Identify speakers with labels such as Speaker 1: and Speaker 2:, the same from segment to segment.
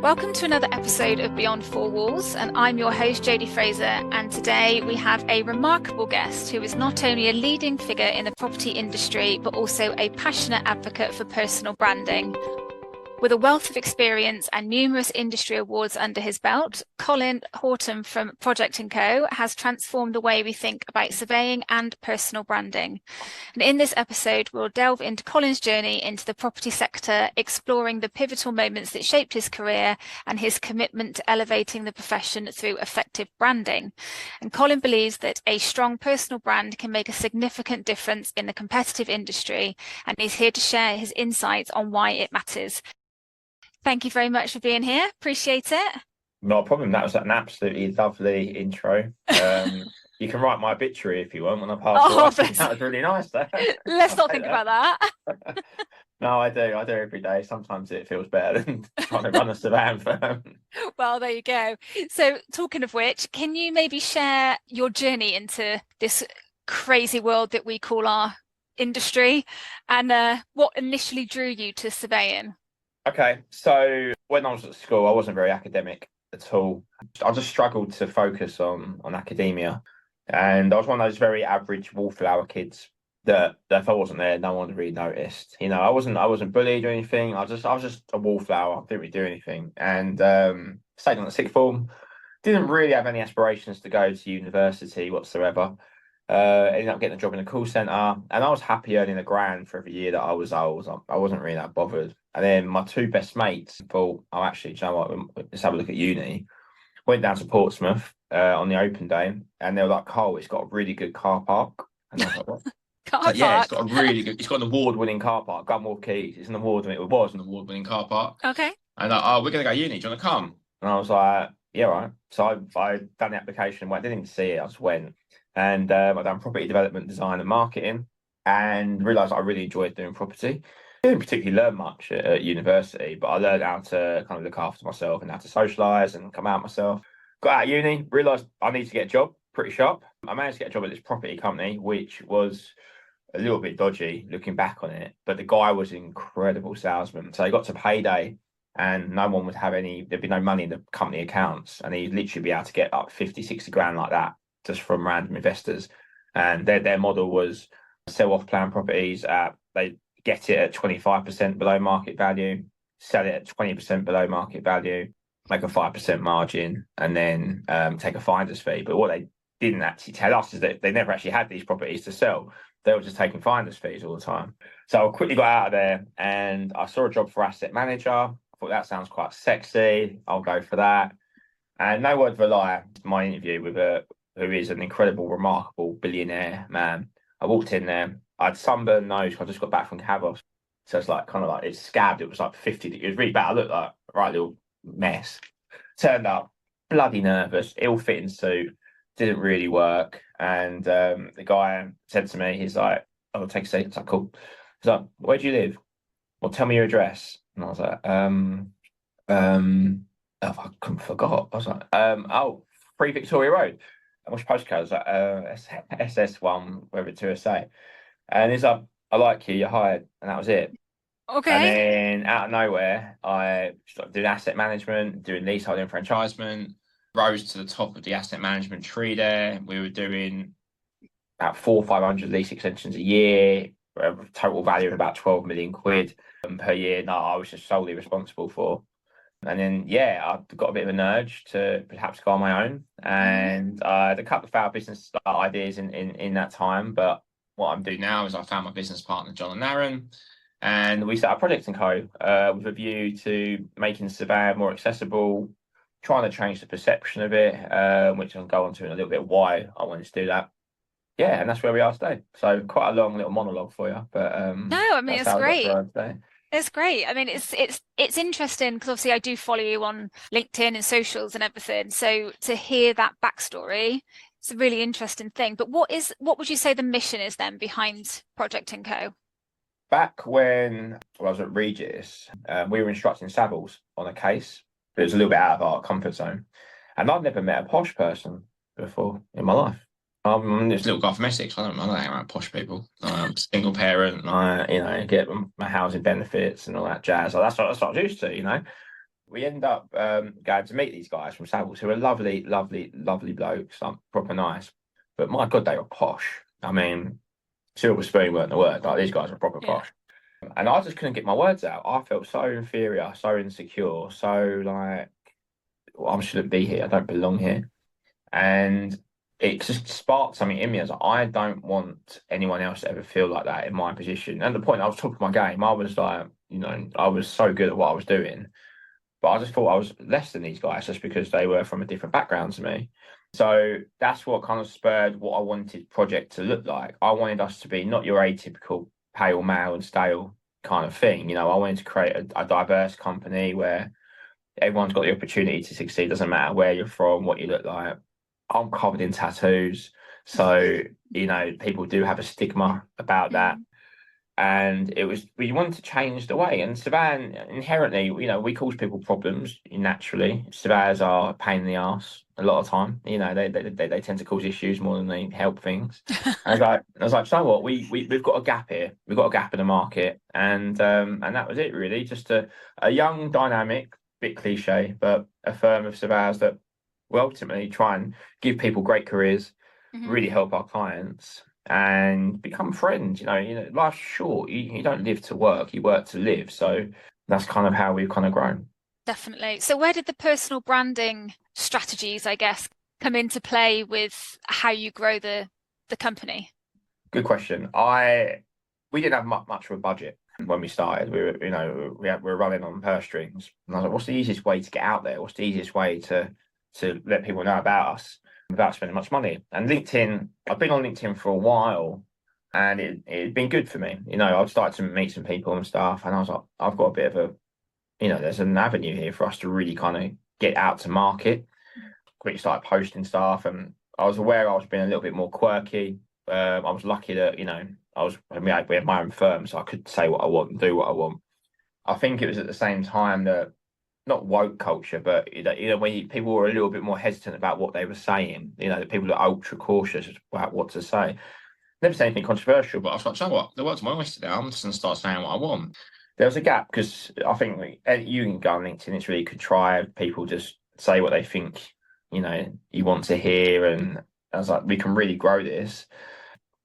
Speaker 1: Welcome to another episode of Beyond Four Walls, and I'm your host, Jodie Fraser, and today we have a remarkable guest who is not only a leading figure in the property industry, but also a passionate advocate for personal branding. With a wealth of experience and numerous industry awards under his belt, Colin Horton from Project & Co has transformed the way we think about surveying and personal branding. And in this episode, we'll delve into Colin's journey into the property sector, exploring the pivotal moments that shaped his career and his commitment to elevating the profession through effective branding. And Colin believes that a strong personal brand can make a significant difference in the competitive industry, and he's here to share his insights on why it matters. Thank you very much for being here. Appreciate it.
Speaker 2: Not a problem. That was an absolutely lovely intro. You can write my obituary if you want when I pass away. That was really nice.
Speaker 1: Let's not think about that.
Speaker 2: No, I do every day. Sometimes it feels better than trying to run a surveying firm.
Speaker 1: Well, there you go. So talking of which, can you maybe share your journey into this crazy world that we call our industry, and what initially drew you to surveying?
Speaker 2: Okay, so when I was at school, I wasn't very academic at all. I just struggled to focus on academia. And I was one of those very average wallflower kids that if I wasn't there, no one really noticed. You know, I wasn't bullied or anything. I was just a wallflower. I didn't really do anything. And stayed on the sixth form. Didn't really have any aspirations to go to university whatsoever. Ended up getting a job in a call centre, and I was happy earning £1,000 for every year that I was old. I wasn't really that bothered. And then my two best mates thought, oh, actually, do you know what? Let's have a look at uni. Went down to Portsmouth on the open day, and they were like, "Oh, it's got a really good car park." And I was like, "What?"
Speaker 1: Car park?
Speaker 2: Yeah, it's got a really good. It's got an award-winning car park. Gunwall Keys. It was an award-winning car park.
Speaker 1: Okay.
Speaker 2: And like, oh, we're gonna go uni. Do you want to come? And I was like, yeah, right. So I done the application. Well, I didn't even see it. I just went, and I done property development, design, and marketing, and realised I really enjoyed doing property. I didn't particularly learn much at university, but I learned how to kind of look after myself and how to socialise and come out myself. Got out of uni, realised I need to get a job pretty sharp. I managed to get a job at this property company, which was a little bit dodgy looking back on it, but the guy was an incredible salesman. So he got to payday and no one would have there'd be no money in the company accounts, and he'd literally be able to get up 50, 60 grand like that just from random investors. And their model was sell off plan properties they get it at 25% below market value, sell it at 20% below market value, make a 5% margin, and then take a finder's fee. But what they didn't actually tell us is that they never actually had these properties to sell. They were just taking finder's fees all the time. So I quickly got out of there and I saw a job for asset manager. I thought that sounds quite sexy. I'll go for that. And no word of a lie, my interview with who is an incredible, remarkable billionaire man. I walked in there. I had sunburned nose. I just got back from Cavos. So it's like kind of like it's scabbed. It was like 50. It was really bad. I looked like a right little mess. Turned up, bloody nervous, ill-fitting suit. Didn't really work. And the guy said to me, he's like, "Oh, take a seat." It's like, "Cool." He's like, "Where do you live?" "Well, tell me your address." And I was like, I forgot. I was like, "Oh, 3 Victoria Road." And what's your postcode? I was like, SS1, whether to say. And he's like, "I like you, you're hired." And that was it.
Speaker 1: Okay.
Speaker 2: And then out of nowhere, I started doing asset management, doing leasehold enfranchisement, rose to the top of the asset management tree there. We were doing about 400 or 500 lease extensions a year, total value of about 12 million quid per year. No, I was just solely responsible for. And then, yeah, I got a bit of an urge to perhaps go on my own. And I had a couple of failed business ideas in that time. But what I'm doing now is I found my business partner, John and Aaron, and we set up Project & Co with a view to making surveying more accessible, trying to change the perception of it, which I'll go on to in a little bit why I wanted to do that. Yeah, and that's where we are today. So quite a long little monologue for you, but
Speaker 1: no, I mean it's great. It's great. I mean, it's interesting because obviously I do follow you on LinkedIn and socials and everything. So to hear that backstory, it's a really interesting thing. But what would you say the mission is then behind Project & Co?
Speaker 2: Back when I was at Regis, we were instructing Savills on a case. It was a little bit out of our comfort zone. And I'd never met a posh person before in my life. I'm this little guy from Essex. I don't hang around posh people. I'm single parent. I get my housing benefits and all that jazz. That's what I was used to, We end up going to meet these guys from Savills who are lovely, lovely, lovely blokes, like, proper nice. But my God, they were posh. I mean, silver spoon weren't the word. Like, these guys are proper
Speaker 1: Yeah.
Speaker 2: posh. And I just couldn't get my words out. I felt so inferior, so insecure, so like, well, I shouldn't be here. I don't belong here. And it just sparked something in me. As I don't want anyone else to ever feel like that in my position. And the point I was top of my game, I was like, I was so good at what I was doing. But I just thought I was less than these guys just because they were from a different background to me. So that's what kind of spurred what I wanted project to look like. I wanted us to be not your atypical pale male and stale kind of thing. I wanted to create a diverse company where everyone's got the opportunity to succeed. Doesn't matter where you're from, what you look like. I'm covered in tattoos. So, people do have a stigma about that. And we wanted to change the way. And Savan, inherently, we cause people problems naturally. Savans are a pain in the arse a lot of time. They tend to cause issues more than they help things. And I was like, so what? We've got a gap here. We've got a gap in the market, and that was it really. Just a young, dynamic, bit cliche, but a firm of Savans that will ultimately try and give people great careers, really help our clients, and become friends. Life's short. You don't live to work, you work to live. So that's kind of how we've kind of grown.
Speaker 1: Definitely. So where did the personal branding strategies, I guess, come into play with how you grow the company?
Speaker 2: Good question. We didn't have much of a budget when we started. We were running on purse strings, and I was like, what's the easiest way to get out there? What's the easiest way to let people know about us without spending much money? And LinkedIn, I've been on LinkedIn for a while, and it'd been good for me. I've started to meet some people and stuff, and I was like, I've got a bit of a, there's an avenue here for us to really kind of get out to market. Quickly started posting stuff, and I was aware I was being a little bit more quirky. I was lucky that, we had my own firm, so I could say what I want and do what I want. I think it was at the same time that, not woke culture, but when people were a little bit more hesitant about what they were saying, the people are ultra cautious about what to say. Never say anything controversial, but I was like, you know what? The world's my oyster now. I'm just going to start saying what I want. There was a gap because I think you can go on LinkedIn. It's really contrived. People just say what they think, you want to hear. And I was like, we can really grow this.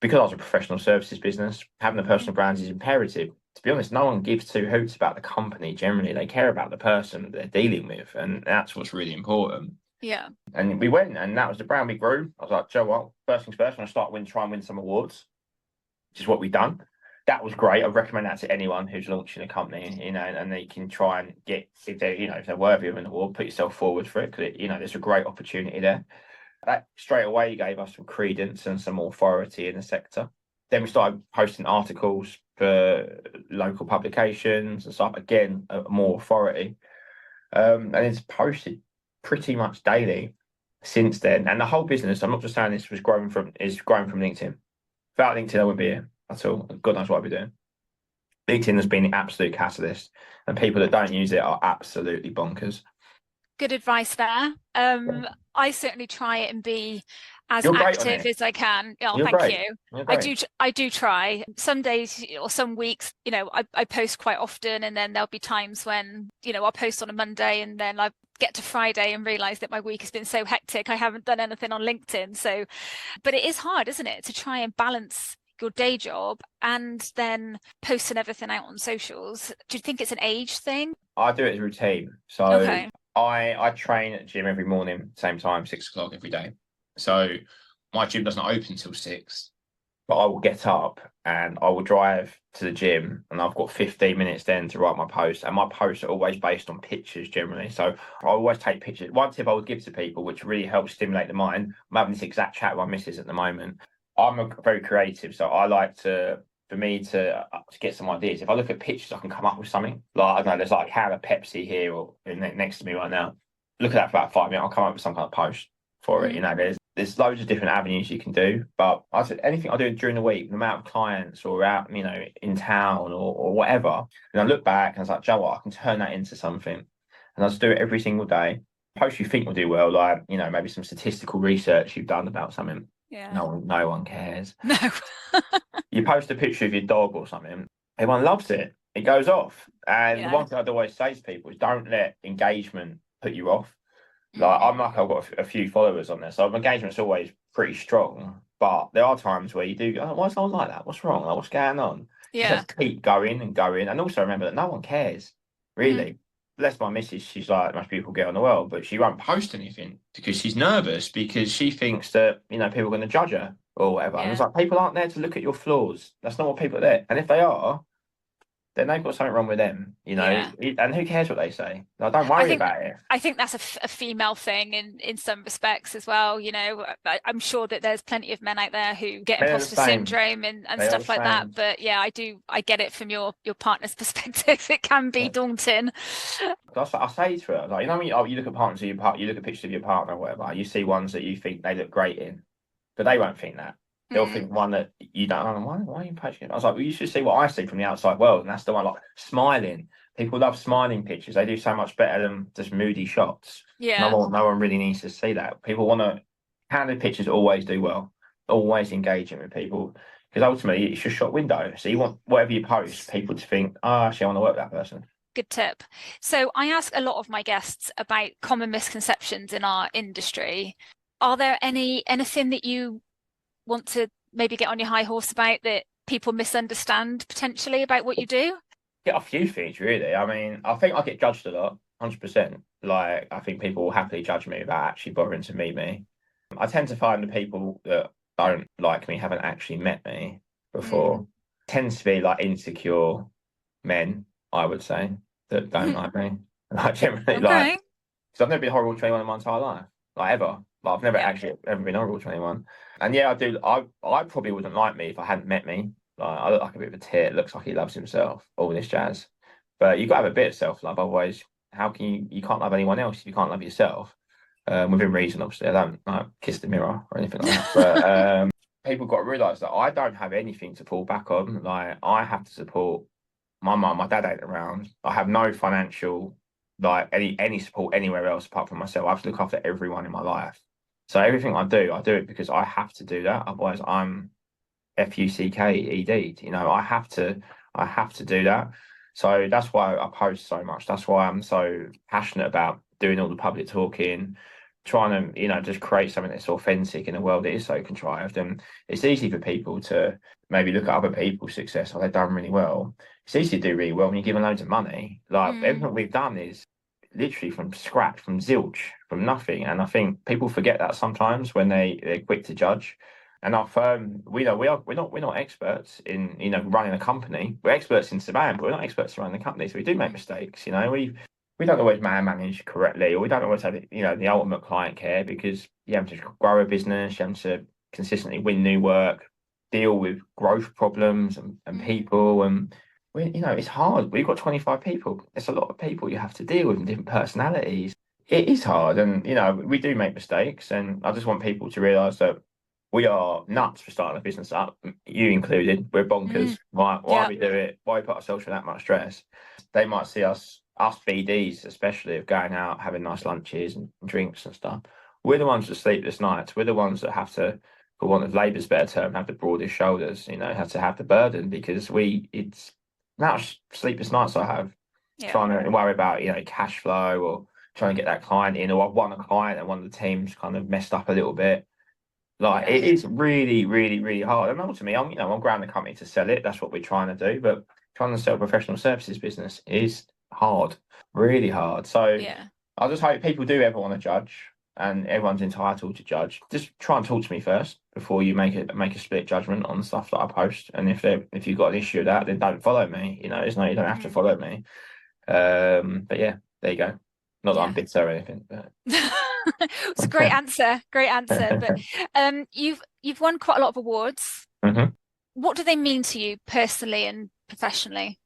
Speaker 2: Because I was a professional services business, having a personal brand is imperative. To be honest, no one gives two hoots about the company generally. They care about the person that they're dealing with, and that's what's really important.
Speaker 1: Yeah.
Speaker 2: And we went, and that was the brand we grew. I was like, Joe, well, first things first, I'm going to try and win some awards, which is what we've done. That was great. I recommend that to anyone who's launching a company, and they can try and get, if they're worthy of an award, put yourself forward for it, because there's a great opportunity there. That straight away gave us some credence and some authority in the sector. Then we started posting articles for local publications and stuff. Again, more authority. And it's posted pretty much daily since then. And the whole business, I'm not just saying this, is growing from LinkedIn. Without LinkedIn, I wouldn't be here at all. God knows what I'd be doing. LinkedIn has been the absolute catalyst, and people that don't use it are absolutely bonkers.
Speaker 1: Good advice there. I certainly try it and be as
Speaker 2: You're
Speaker 1: active as I can. Oh,
Speaker 2: You're
Speaker 1: thank
Speaker 2: great.
Speaker 1: you. I do try. Some days or some weeks, I post quite often, and then there'll be times when, I'll post on a Monday and then I get to Friday and realize that my week has been so hectic I haven't done anything on LinkedIn. So, but it is hard, isn't it, to try and balance your day job and then posting everything out on socials. Do you think it's an age thing?
Speaker 2: I do it as a routine. So
Speaker 1: Okay.
Speaker 2: I train at the gym every morning, same time, 6 o'clock every day. So my gym doesn't open till 6, but I will get up and I will drive to the gym, and I've got 15 minutes then to write my posts. And my posts are always based on pictures generally. So I always take pictures. One tip I would give to people, which really helps stimulate the mind, I'm having this exact chat with my missus at the moment. I'm very creative, so I like to get some ideas. If I look at pictures, I can come up with something. Like, I don't know, there's like a can of Pepsi here or next to me right now. Look at that for about 5 minutes, I'll come up with some kind of post for it. There's loads of different avenues you can do. But I said anything I do during the week, the amount of clients or out, in town or whatever, and I look back and I was like, Joe, I can turn that into something. And I just do it every single day. Post you think will do well, like, maybe some statistical research you've done about something.
Speaker 1: Yeah.
Speaker 2: No one cares.
Speaker 1: No.
Speaker 2: You post a picture of your dog or something, everyone loves it. it goes off. And the
Speaker 1: Yeah.
Speaker 2: one thing I'd always say to people is don't let engagement put you off. Like
Speaker 1: Mm.
Speaker 2: I've got a few followers on there, so my engagement's always pretty strong. But there are times where you do go, oh, why is someone like that? What's wrong? Like, what's going on? Just
Speaker 1: Yeah.
Speaker 2: have to keep going and going. And also remember that no one cares,
Speaker 1: Mm.
Speaker 2: really. Bless my missus, she's like the most beautiful girl in the world, but she won't post anything because she's nervous because she thinks that, people are going to judge her or whatever. And it's
Speaker 1: Yeah.
Speaker 2: like, people aren't there to look at your flaws. That's not what people are there. And if they are, then they've got something wrong with them,
Speaker 1: Yeah.
Speaker 2: and who cares what they say? Like, don't
Speaker 1: I
Speaker 2: worry
Speaker 1: think
Speaker 2: about it.
Speaker 1: I think that's a female thing in some respects as well. I'm sure that there's plenty of men out there who get
Speaker 2: They're the
Speaker 1: imposter
Speaker 2: same.
Speaker 1: syndrome and
Speaker 2: They are the
Speaker 1: stuff like that.
Speaker 2: same.
Speaker 1: But yeah, I get it from your partner's perspective. It can be daunting.
Speaker 2: I say to her, like, when you look at partners of you look at pictures of your partner or whatever, you see ones that you think they look great in, but they won't think that. They'll
Speaker 1: Mm.
Speaker 2: think one that you don't know. Why are you posting it? I was like, well, you should see what I see from the outside world, and that's the one, like smiling. People love smiling pictures. They do so much better than just moody shots.
Speaker 1: Yeah.
Speaker 2: No one really needs to see that. People want to. Candid pictures always do well, always engaging with people, because ultimately it's your shop window. So you want whatever you post, people to think, oh, actually, I want to work with that person.
Speaker 1: Good tip. So I ask a lot of my guests about common misconceptions in our industry. Are there anything that you want to maybe get on your high horse about that people misunderstand potentially about what you do?
Speaker 2: Get a few things really. I mean, I think I get judged a lot, 100%. Like, I think people will happily judge me without actually bothering to meet me. I tend to find the people that don't like me haven't actually met me before.
Speaker 1: Mm.
Speaker 2: Tends to be like insecure men, I would say, that don't like me. Like generally, like,
Speaker 1: Okay.
Speaker 2: because I've never been horrible to anyone in my entire life, like ever. Like I've never
Speaker 1: Yeah.
Speaker 2: actually ever been horrible to anyone. And yeah, I do. I probably wouldn't like me if I hadn't met me. Like I look like a bit of a tit. Looks like he loves himself. All this jazz. But you got to have a bit of self love. Otherwise, how can you can't love anyone else if you can't love yourself? Within reason, obviously. I don't like kiss the mirror or anything like that. But people got to realise that I don't have anything to fall back on. Like I have to support my mum. My dad ain't around. I have no financial like any support anywhere else apart from myself. I have to look after everyone in my life. So everything I do it because I have to do that. Otherwise, I'm fucked. I have to do that. So that's why I post so much. That's why I'm so passionate about doing all the public talking, trying to, just create something that's authentic in a world that is so contrived. And it's easy for people to maybe look at other people's success or they've done really well. It's easy to do really well when you're given loads of money. Like
Speaker 1: Mm.
Speaker 2: everything we've done is literally from scratch, from zilch, from nothing. And I think people forget that sometimes when they're quick to judge. And our firm, we're not experts in running a company. We're experts in surveying, but we're not experts in running the company. So we do make mistakes. We don't always manage correctly, or we don't always have the ultimate client care because you have to grow a business, you have to consistently win new work, deal with growth problems and
Speaker 1: Mm.
Speaker 2: people, and it's hard. We've got 25 people. It's a lot of people you have to deal with and different personalities. It is hard, and we do make mistakes, and I just want people to realise that we are nuts for starting a business up, you included. We're
Speaker 1: Mm.
Speaker 2: bonkers. Why
Speaker 1: Yeah.
Speaker 2: we do it? Why we put ourselves through that much stress? They might see us BDs, especially of going out, having nice lunches and drinks and stuff. We're the ones that sleepless nights. We're the ones that have to, for want of labour's better term, have the broadest shoulders. Have to have the burden because it's now sleepless nights I have
Speaker 1: Yeah.
Speaker 2: trying to worry about cash flow or trying to get that client in, or I've won a client and one of the teams kind of messed up a little bit. Like
Speaker 1: Yeah.
Speaker 2: it is really, really, really hard. And ultimately, I'm growing the company to sell it. That's what we're trying to do. But trying to sell a professional services business is hard, really hard. So
Speaker 1: Yeah.
Speaker 2: I just hope people do ever want to judge, and everyone's entitled to judge. Just try and talk to me first before you make a split judgment on the stuff that I post. And if you've got an issue with that, then don't follow me. You don't have to
Speaker 1: Mm.
Speaker 2: follow me. But yeah, there you go. Not that I'm
Speaker 1: Yeah.
Speaker 2: bitter or anything, but
Speaker 1: It's a great answer. Great answer. But you've won quite a lot of awards.
Speaker 2: Mhm.
Speaker 1: What do they mean to you personally and professionally?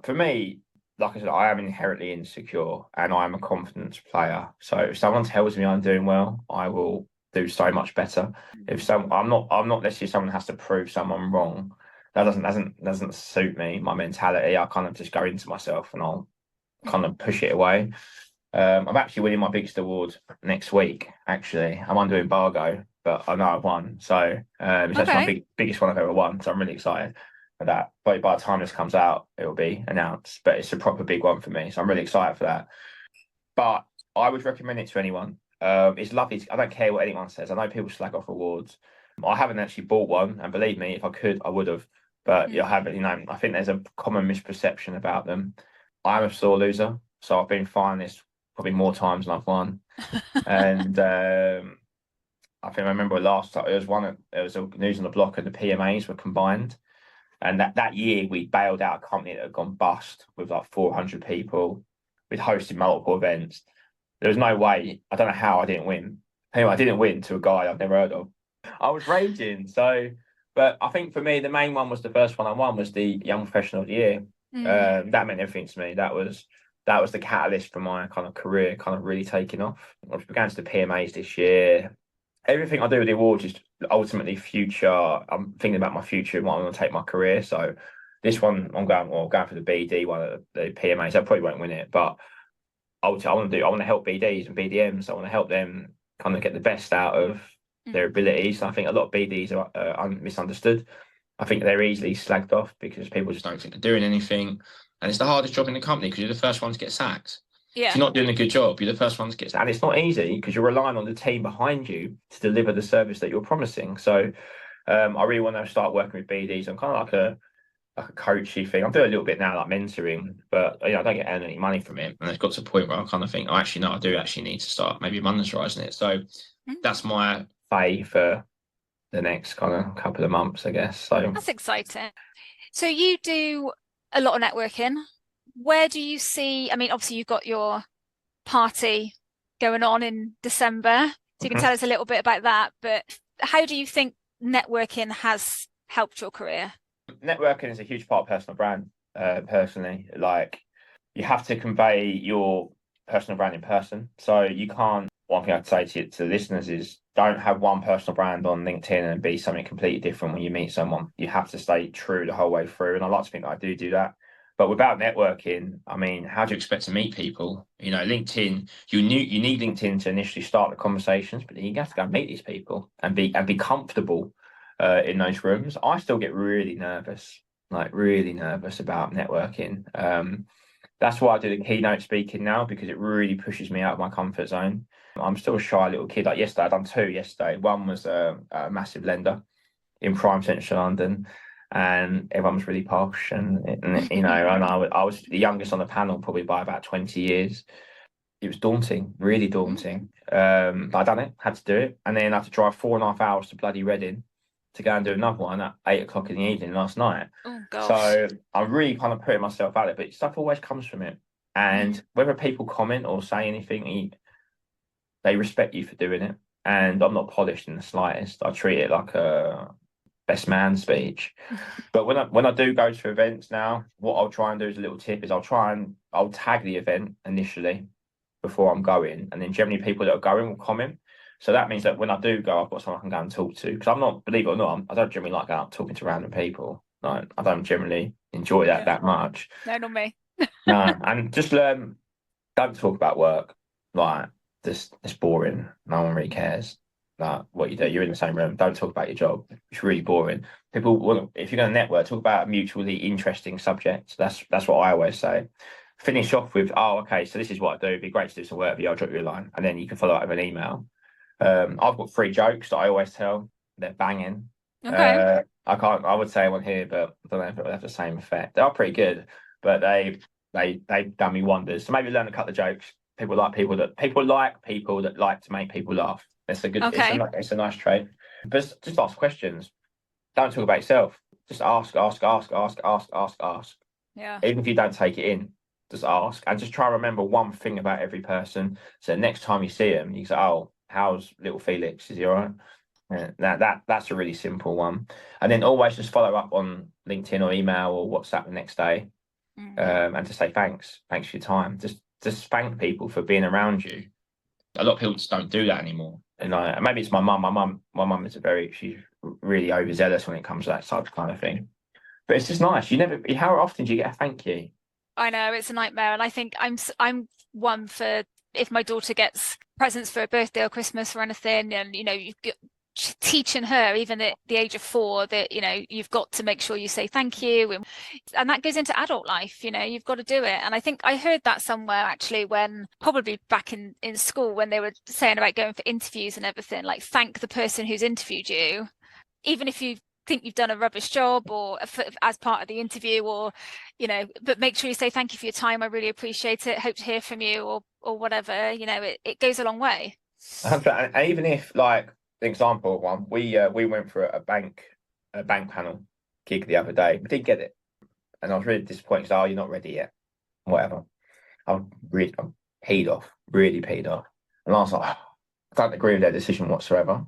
Speaker 2: For me, like I said, I am inherently insecure and I'm a confidence player. So if someone tells me I'm doing well, I will do so much better. If some, I'm not necessarily someone who has to prove someone wrong. That doesn't suit me. My mentality, I kind of just go into myself and I'll kind of push it away. I'm actually winning my biggest award next week. Actually, I'm under embargo, but I know I've won. So it's actually my
Speaker 1: Okay.
Speaker 2: biggest one I've ever won. So I'm really excited. that. But by the time this comes out, it'll be announced. But it's a proper big one for me, so I'm really excited for that. But I would recommend it to anyone. It's lovely. I don't care what anyone says. I know people slag off awards. I haven't actually bought one, and believe me, if I could, I would have. But I haven't. I think there's a common misperception about them. I'm a sore loser, so I've been finalist probably more times than I've won. And I think I remember last time there was a news on the block, and the PMAs were combined. And that year we bailed out a company that had gone bust with like 400 people. We'd hosted multiple events. There was no way. I don't know how I didn't win. Anyway, I didn't win to a guy I've never heard of. I was raging. So, but I think for me, the main one was the first one I won was the Young Professional of the Year. That meant everything to me. That was the catalyst for my kind of career kind of really taking off. I began to the PMAs this year. Everything I do with the awards is ultimately future. I'm thinking about my future and what I'm going to take my career. So this one, I'm going for the BD one of the PMAs. I probably won't win it, but I want to help BDs and BDMs. I want to help them kind of get the best out of their abilities. I think a lot of BDs are misunderstood. I think they're easily slagged off because people just don't think they're doing anything. And it's the hardest job in the company because you're the first one to get sacked.
Speaker 1: Yeah.
Speaker 2: If you're not doing a good job, you're the first one to get sacked. And it's not easy because you're relying on the team behind you to deliver the service that you're promising. So I really want to start working with BDs. I'm kind of like a coachy thing. I'm doing a little bit now, like mentoring, but I don't get any money from it. And it's got to a point where I kind of think, I do actually need to start maybe monetizing it. So that's my pay for the next kind of couple of months, I guess. So
Speaker 1: that's exciting. So you do a lot of networking. Where do you see, I mean, obviously you've got your party going on in December, so you can tell us a little bit about that, but how do you think networking has helped your career?
Speaker 2: Networking is a huge part of personal brand, personally. Like, you have to convey your personal brand in person. So you can't, one thing I'd say to the listeners is don't have one personal brand on LinkedIn and be something completely different when you meet someone. You have to stay true the whole way through. And I like to think that I do that. But without networking, I mean, how do you expect to meet people? LinkedIn, you need LinkedIn to initially start the conversations, but then you have to go and meet these people and be comfortable in those rooms. I still get really nervous about networking. That's why I do the keynote speaking now, because it really pushes me out of my comfort zone. I'm still a shy little kid. Like yesterday, I've done two yesterday. One was a massive lender in prime central London, and everyone was really posh, and and I was the youngest on the panel probably by about 20 years. It was daunting, really daunting. But I done it, had to do it, and then I had to drive 4.5 hours to bloody Reading to go and do another one at 8 o'clock in the evening last night.
Speaker 1: Oh gosh.
Speaker 2: So I'm really kind of putting myself out there, but stuff always comes from it. And whether people comment or say anything, they respect you for doing it. And I'm not polished in the slightest. I treat it like a best man speech. But when I do go to events now, what I'll try and do as a little tip is I'll tag the event initially before I'm going, and then generally people that are going will comment. So that means that when I do go, I've got someone I can go and talk to. Because I'm not, believe it or not, I don't generally like going out talking to random people. Like, I don't generally enjoy that much.
Speaker 1: No, not me.
Speaker 2: No, and just don't talk about work. Like, it's boring. No one really cares. Like, what you do, you're in the same room. Don't talk about your job. It's really boring. People want, if you're going to network, talk about a mutually interesting subject. That's what I always say. Finish off with, okay, so this is what I do. It'd be great to do some work with you. I'll drop you a line, and then you can follow up with an email. I've got 3 jokes that I always tell. They're banging.
Speaker 1: Okay.
Speaker 2: I would say one here, but I don't know if it will have the same effect. They are pretty good, but they've done me wonders. So maybe learn a couple of jokes. People like people that like to make people laugh. It's a good. Okay. It's a nice trait. But just ask questions. Don't talk about yourself. Just ask.
Speaker 1: Yeah.
Speaker 2: Even if you don't take it in, just ask, and just try and remember one thing about every person. So next time you see them, you say, "Oh, how's little Felix? Is he all right?" Yeah, that's a really simple one. And then always just follow up on LinkedIn or email or WhatsApp the next day, and just say thanks for your time. Just thank people for being around you. A lot of people just don't do that anymore. And maybe it's my mum. My mum is she's really overzealous when it comes to that type of kind of thing. But it's just nice. How often do you get a thank you?
Speaker 1: I know, it's a nightmare, and I think I'm one for, if my daughter gets presents for a birthday or Christmas or anything, and teaching her, even at the age of 4, that, you've got to make sure you say thank you. And that goes into adult life, you've got to do it. And I think I heard that somewhere actually, when probably back in school, when they were saying about going for interviews and everything, like, thank the person who's interviewed you, even if you think you've done a rubbish job or as part of the interview, or but make sure you say thank you for your time, I really appreciate it, hope to hear from you, or whatever. It goes a long way.
Speaker 2: And even if, like, an example of one, we went for a bank panel gig the other day. We did get it, and I was really disappointed because, you're not ready yet, whatever. I'm peed off, really peed off, and I was like, I don't agree with their decision whatsoever.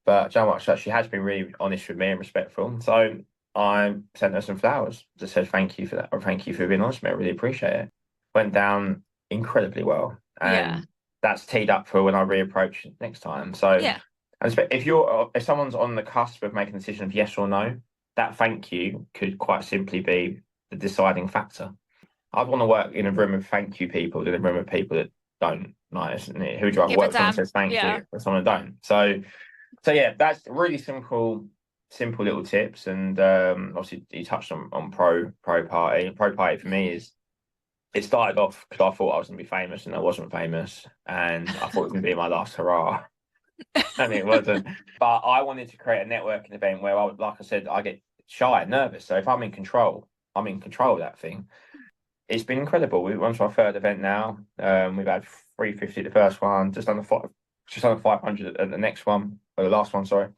Speaker 2: But you know what? She has been really honest with me and respectful. So I sent her some flowers. Just said thank you for that, or thank you for being honest with me. I really appreciate it. Went down incredibly well, and that's teed up for when I reapproach next time. So if someone's on the cusp of making a decision of yes or no, that thank you could quite simply be the deciding factor. I'd want to work in a room of thank you people than a room of people that don't. Nice, isn't it? Who would you rather work with? Someone says thank you, and someone don't. So yeah, that's really simple little tips. And obviously you touched on pro party. Pro party for me is, it started off because I thought I was going to be famous, and I wasn't famous, and I thought it was going to be my last hurrah, and it wasn't. But I wanted to create a networking event where, like I said, I get shy and nervous. So if I'm in control of that thing. It's been incredible. We're on to our third event now. We've had 350 the first one, just under 500 at the next one, or the last one, sorry.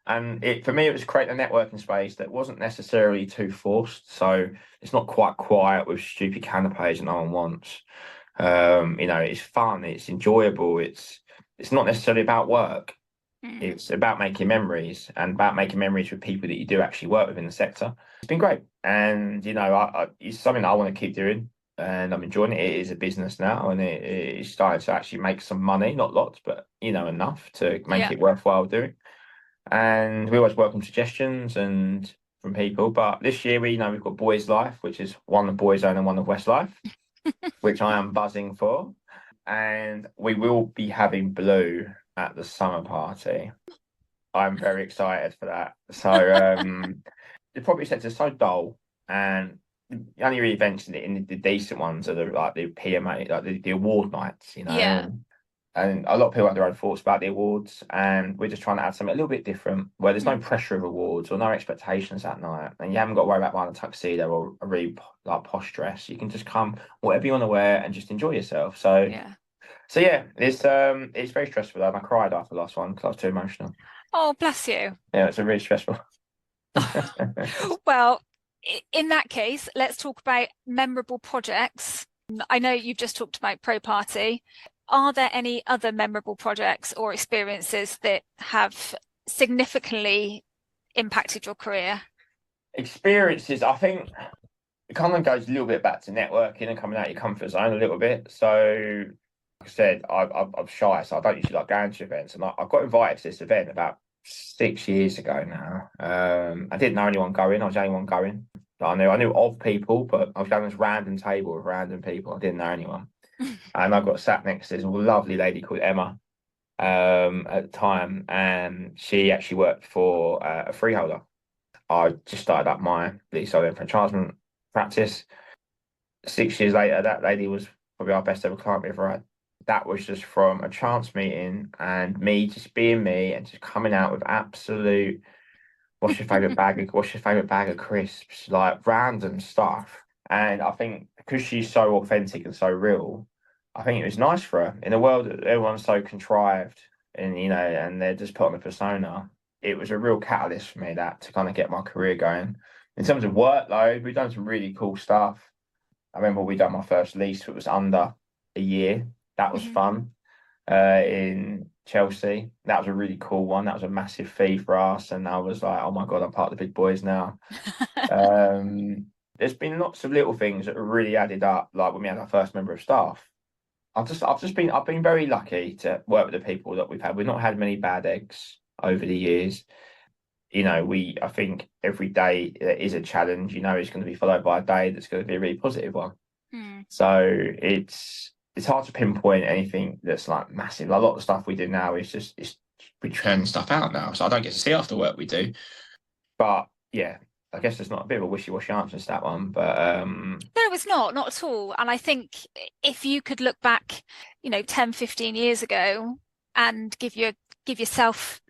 Speaker 2: And for me, it was creating a networking space that wasn't necessarily too forced. So it's not quite quiet with stupid canapes that no one wants. It's fun, it's enjoyable. It's not necessarily about work. It's about making memories, and about making memories with people that you do actually work with in the sector. It's been great, and it's something that I want to keep doing, and I'm enjoying it. It is a business now, and it is starting to actually make some money, not lots, but enough to make it worthwhile doing. And we always welcome suggestions and from people. But this year we've got Boys Life, which is one of Boys Zone and one of Westlife, which I am buzzing for, and we will be having Blue at the summer party. I'm very excited for that. So the property sector is so dull, and the only really events in the decent ones are the PMA, like the award nights, and a lot of people have their own thoughts about the awards, and we're just trying to add something a little bit different, where there's no pressure of awards or no expectations that night, and you haven't got to worry about buying a tuxedo or a really posh dress. You can just come whatever you want to wear and just enjoy yourself. So it's very stressful, and I cried after the last one because I was too emotional.
Speaker 1: Oh, bless you.
Speaker 2: Yeah, it's a really stressful.
Speaker 1: Well, in that case, let's talk about memorable projects. I know you've just talked about Pro Party. Are there any other memorable projects or experiences that have significantly impacted your career?
Speaker 2: Experiences, I think it kind of goes a little bit back to networking and coming out of your comfort zone a little bit. So, like I said, I'm shy, so I don't usually like going to events. And I got invited to this event about 6 years ago now. I didn't know anyone going. I was the only one going. I knew of people, but I was going to this random table with random people. I didn't know anyone. And I got sat next to this lovely lady called Emma at the time, and she actually worked for a freeholder. I just started up my leasehold enfranchisement practice. 6 years later, that lady was probably our best ever client we've ever had. That was just from a chance meeting and me just being me and just coming out with absolute what's your favourite bag of crisps, like random stuff. And I think because she's so authentic and so real, I think it was nice for her. In a world that everyone's so contrived and and they're just put on a persona, it was a real catalyst for me to kind of get my career going. In terms of workload, we've done some really cool stuff. I remember we done my first lease, it was under a year. That was fun. In Chelsea, that was a really cool one. That was a massive fee for us, and I was like, oh my god, I'm part of the big boys now. There's been lots of little things that have really added up, like when we had our first member of staff. I've been very lucky to work with the people that we've had. We've not had many bad eggs over the years. I think every day is a challenge. It's going to be followed by a day that's going to be a really positive one. So it's hard to pinpoint anything that's like massive. A lot of the stuff we do now is we churn stuff out now, so I don't get to see after work we do. But yeah, I guess there's not a bit of a wishy-washy answer to that one, but
Speaker 1: No, it's not at all. And I think if you could look back, 10, 15 years ago and give yourself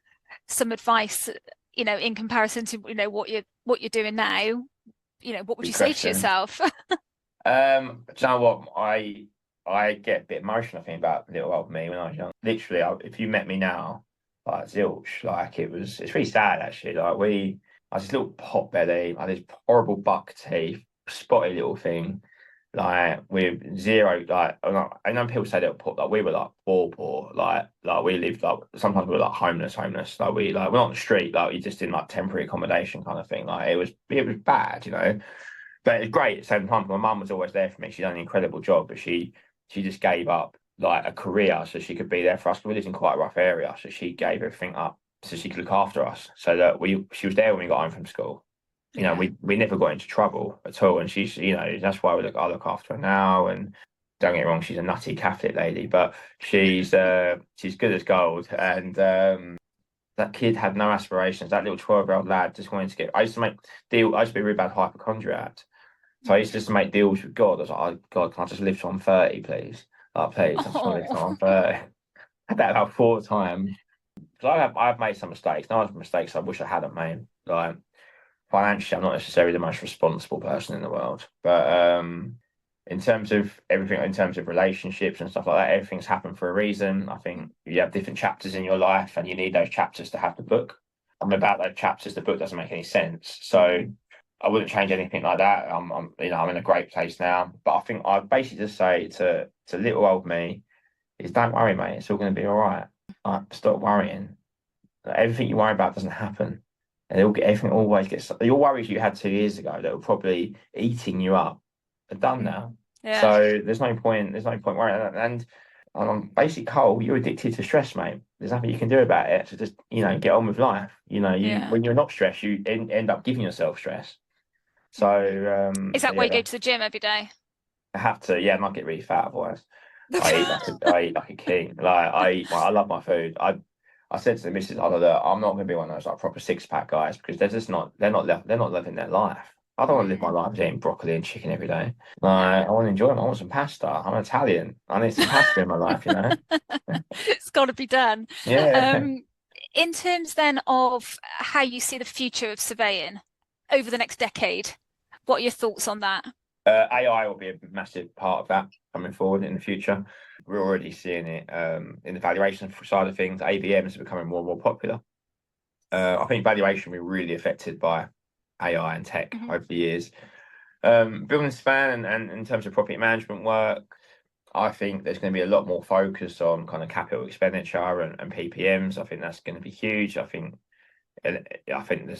Speaker 1: some advice, in comparison to, what you're doing now, what would
Speaker 2: good
Speaker 1: you say to
Speaker 2: question.
Speaker 1: yourself?
Speaker 2: Do you know what? I get a bit emotional thinking about little old me when I was young. Literally, if you met me now, like zilch, like it's really sad actually. Like I was this little pot belly, I had this horrible buck teeth, spotty little thing, like with zero, like I know people say they'll put like we were like poor, like we lived like sometimes we were like homeless, like we're not on the street, like you just in like temporary accommodation kind of thing. Like it was bad, but it was great at the same time. My mum was always there for me. She's done an incredible job, but she just gave up like a career so she could be there for us. We lived in quite a rough area, so she gave everything up so she could look after us. So that she was there when we got home from school.
Speaker 1: Yeah.
Speaker 2: We never got into trouble at all. And she's, that's why I look after her now. And don't get me wrong, she's a nutty Catholic lady, but she's good as gold. And that kid had no aspirations. That little 12-year-old lad just wanted to get. I used to be a really bad hypochondriac. So I used to make deals with God. I was like, oh, God, can I just live till I'm 30, please? Like, please, I just want to live till I'm 30. I had that about 4 times. Because I've made some mistakes. No other mistakes I wish I hadn't made. Like, financially, I'm not necessarily the most responsible person in the world. But in terms of everything, in terms of relationships and stuff like that, everything's happened for a reason. I think you have different chapters in your life and you need those chapters to have the book. And without those chapters, the book doesn't make any sense. So I wouldn't change anything like that. I'm in a great place now. But I think I'd basically just say to little old me is don't worry, mate. It's all going to be all right. Stop worrying. Everything you worry about doesn't happen. And everything always gets your worries you had 2 years ago that were probably eating you up are done now.
Speaker 1: Yeah.
Speaker 2: So there's no point worrying. And I'm basically Cole, you're addicted to stress, mate. There's nothing you can do about it. So just get on with life. When you're not stressed, you end up giving yourself stress. So
Speaker 1: is that why you go to the gym every day?
Speaker 2: I have to, yeah, and I get really fat otherwise. I eat like a king. Like I love my food. I said to the missus, I'm not going to be one of those like proper 6-pack guys because they're not living their life. I don't want to live my life eating broccoli and chicken every day. Like, I want to enjoy it. I want some pasta. I'm Italian. I need some pasta in my life,
Speaker 1: It's got to be done.
Speaker 2: Yeah.
Speaker 1: In terms then of how you see the future of surveying over the next decade, what are your thoughts on that?
Speaker 2: AI will be a massive part of that coming forward in the future. We're already seeing it in the valuation side of things. AVMs are becoming more and more popular. I think valuation will be really affected by AI and tech over the years. Building span and in terms of property management work, I think there's going to be a lot more focus on kind of capital expenditure and PPMs. I think that's going to be huge. I think there's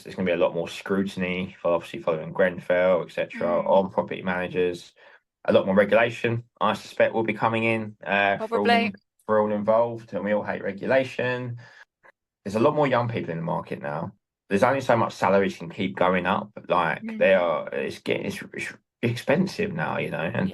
Speaker 2: going to be a lot more scrutiny for obviously following Grenfell, etc., on property managers. A lot more regulation, I suspect, will be coming in for all involved, and we all hate regulation. There's a lot more young people in the market now. There's only so much salaries can keep going up. Like it's expensive now, and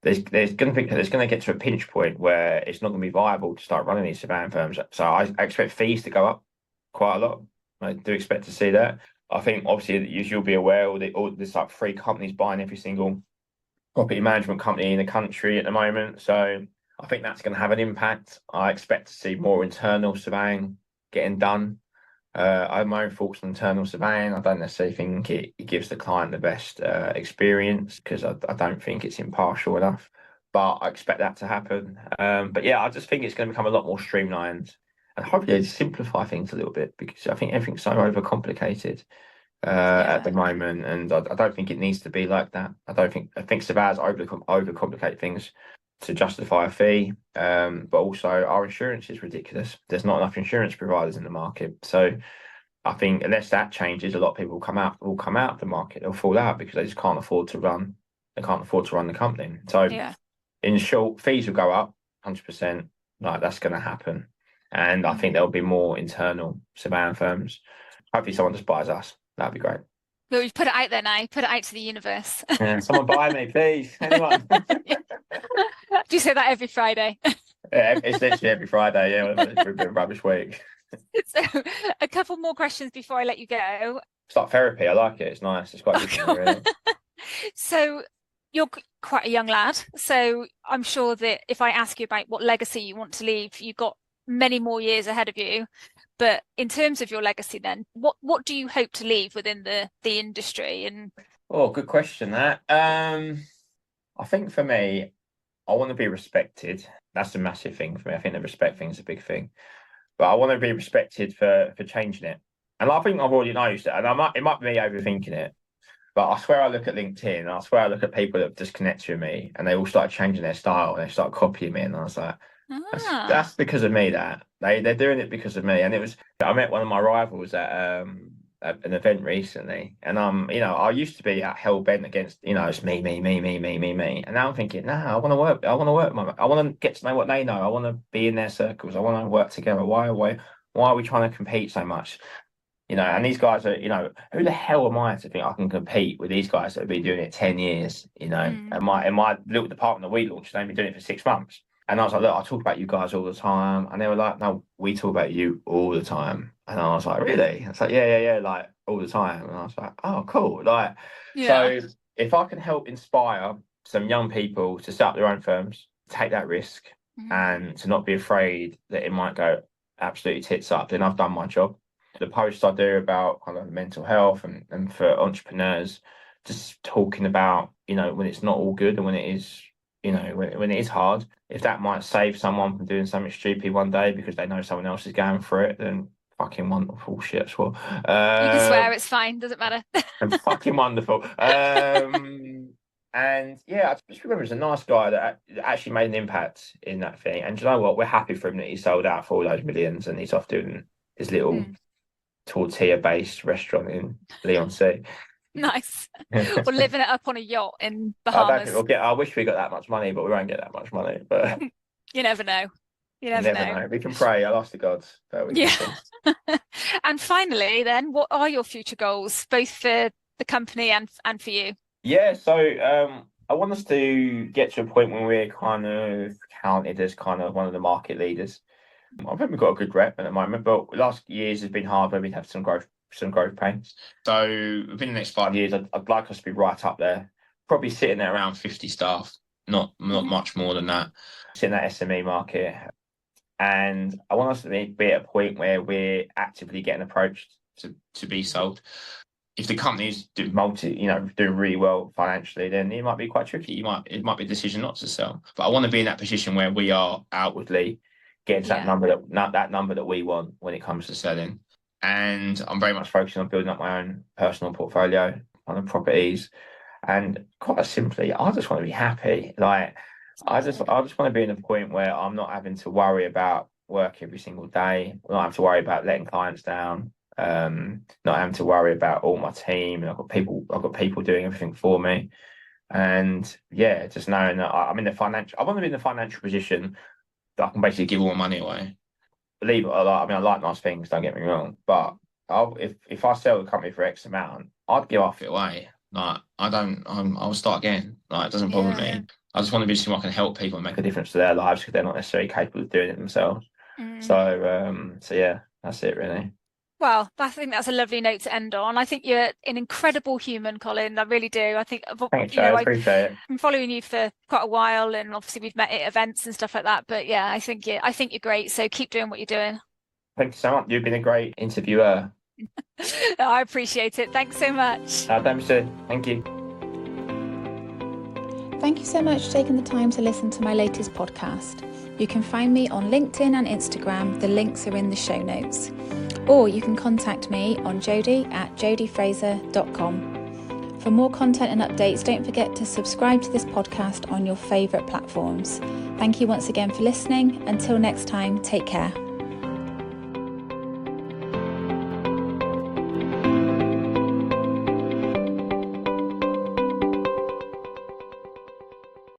Speaker 2: there's going to get to a pinch point where it's not going to be viable to start running these surveying firms. So I expect fees to go up quite a lot. I do expect to see that. I think obviously, as you'll be aware, all there's like 3 companies buying every single property management company in the country at the moment. So I think that's going to have an impact. I expect to see more internal surveying getting done. I have my own thoughts on internal surveying. I don't necessarily think it gives the client the best experience because I don't think it's impartial enough. But I expect that to happen. But yeah, I just think it's going to become a lot more streamlined and hopefully simplify things a little bit because I think everything's so overcomplicated at the moment, and I don't think it needs to be like that. I think surveyors overcomplicate things to justify a fee, but also our insurance is ridiculous. There's not enough insurance providers in the market, so I think unless that changes, a lot of people will come out of the market. They'll fall out because they just can't afford to run. They can't afford to run the company. So in short, fees will go up 100%. Like that's going to happen, and I think there'll be more internal surveying firms. Hopefully, someone just buys us. That'd be great.
Speaker 1: Well, we've put it out there now. Put it out to the universe.
Speaker 2: Yeah, someone buy me, please. Anyone?
Speaker 1: Do you say that every Friday?
Speaker 2: Yeah, it's literally every Friday. Yeah, it's a bit of a rubbish week.
Speaker 1: So a couple more questions before I let you go.
Speaker 2: It's like therapy. I like it. It's nice. It's quite good for me, really.
Speaker 1: So you're quite a young lad, so I'm sure that if I ask you about what legacy you want to leave, you've got many more years ahead of you. But in terms of your legacy, then, what do you hope to leave within the industry? And
Speaker 2: Oh, good question. That I think for me, I want to be respected. That's a massive thing for me. I think the respect thing is a big thing. But I want to be respected for changing it. And I think I've already noticed it. And it might be me overthinking it. But I swear I look at LinkedIn and I swear I look at people that just connect with me and they all start changing their style and they start copying me. And I was like, that's because of me, that they're doing it because of me. And I met one of my rivals at an event recently, and I used to be hell bent against, it's me, and now I'm thinking, nah, I want to work, I want to get to know what they know, I want to be in their circles, I want to work together. Why are we trying to compete so much? And these guys are, who the hell am I to think I can compete with these guys that have been doing it 10 years, and my little department that we launched, they've been doing it for 6 months. And I was like, look, I talk about you guys all the time. And they were like, no, we talk about you all the time. And I was like, really? It's like, yeah, like all the time. And I was like, oh, cool. Like, so if I can help inspire some young people to set up their own firms, take that risk and to not be afraid that it might go absolutely tits up, then I've done my job. The posts I do about kind of mental health and for entrepreneurs, just talking about, when it's not all good and when it is, when it is hard, if that might save someone from doing something stupid one day because they know someone else is going through it, then fucking wonderful shit as well.
Speaker 1: You can swear, it's fine, doesn't matter.
Speaker 2: And fucking wonderful. And yeah, I just remember he's a nice guy that actually made an impact in that thing. And you know what? We're happy for him that he sold out for all those millions and he's off doing his little tortilla-based restaurant in Leon Sea.
Speaker 1: Nice. Or living it up on a yacht in Bahamas.
Speaker 2: I wish we got that much money, but we won't get that much money. But
Speaker 1: you never know. You never know.
Speaker 2: We can pray. I'll ask the gods.
Speaker 1: And finally, then, what are your future goals, both for the company and for you?
Speaker 2: Yeah, so I want us to get to a point where we're kind of counted as kind of one of the market leaders. I think we've got a good rep at the moment, but last years has been hard where we have some growth pains. So within the next 5 years, I'd like us to be right up there, probably sitting there around 50 staff, not much more than that, sitting in that SME market. And I want us to be at a point where we're actively getting approached to be sold. If the company's doing really well financially, then it might be quite tricky. It might be a decision not to sell. But I want to be in that position where we are outwardly getting to that number that we want when it comes to selling. And I'm very much focusing on building up my own personal portfolio on the properties. And quite simply, I just want to be happy. Like, I just want to be in a point where I'm not having to worry about work every single day, not having to worry about letting clients down, not having to worry about all my team. And I've got people doing everything for me. And yeah, just knowing that I want to be in the financial position that I can basically give all my money away. Believe it or not, I like nice things, don't get me wrong, but if I sell the company for X amount, I'd give half it away. Like, I'll start again. Like, it doesn't bother me. I just want to be somewhere I can help people and make a difference to their lives because they're not necessarily capable of doing it themselves. So yeah, that's it really.
Speaker 1: Well, I think that's a lovely note to end on. I think you're an incredible human, Colin. I really do. I think
Speaker 2: Thanks, Jo, I appreciate it.
Speaker 1: I'm following you for quite a while, and obviously we've met at events and stuff like that. But yeah, I think you're great. So keep doing what you're doing.
Speaker 2: Thank you so much. You've been a great interviewer.
Speaker 1: I appreciate it. Thanks so much.
Speaker 2: Thank you.
Speaker 3: Thank you so much for taking the time to listen to my latest podcast. You can find me on LinkedIn and Instagram. The links are in the show notes. Or you can contact me on jodie@jodiefraser.com. For more content and updates, don't forget to subscribe to this podcast on your favourite platforms. Thank you once again for listening. Until next time, take care.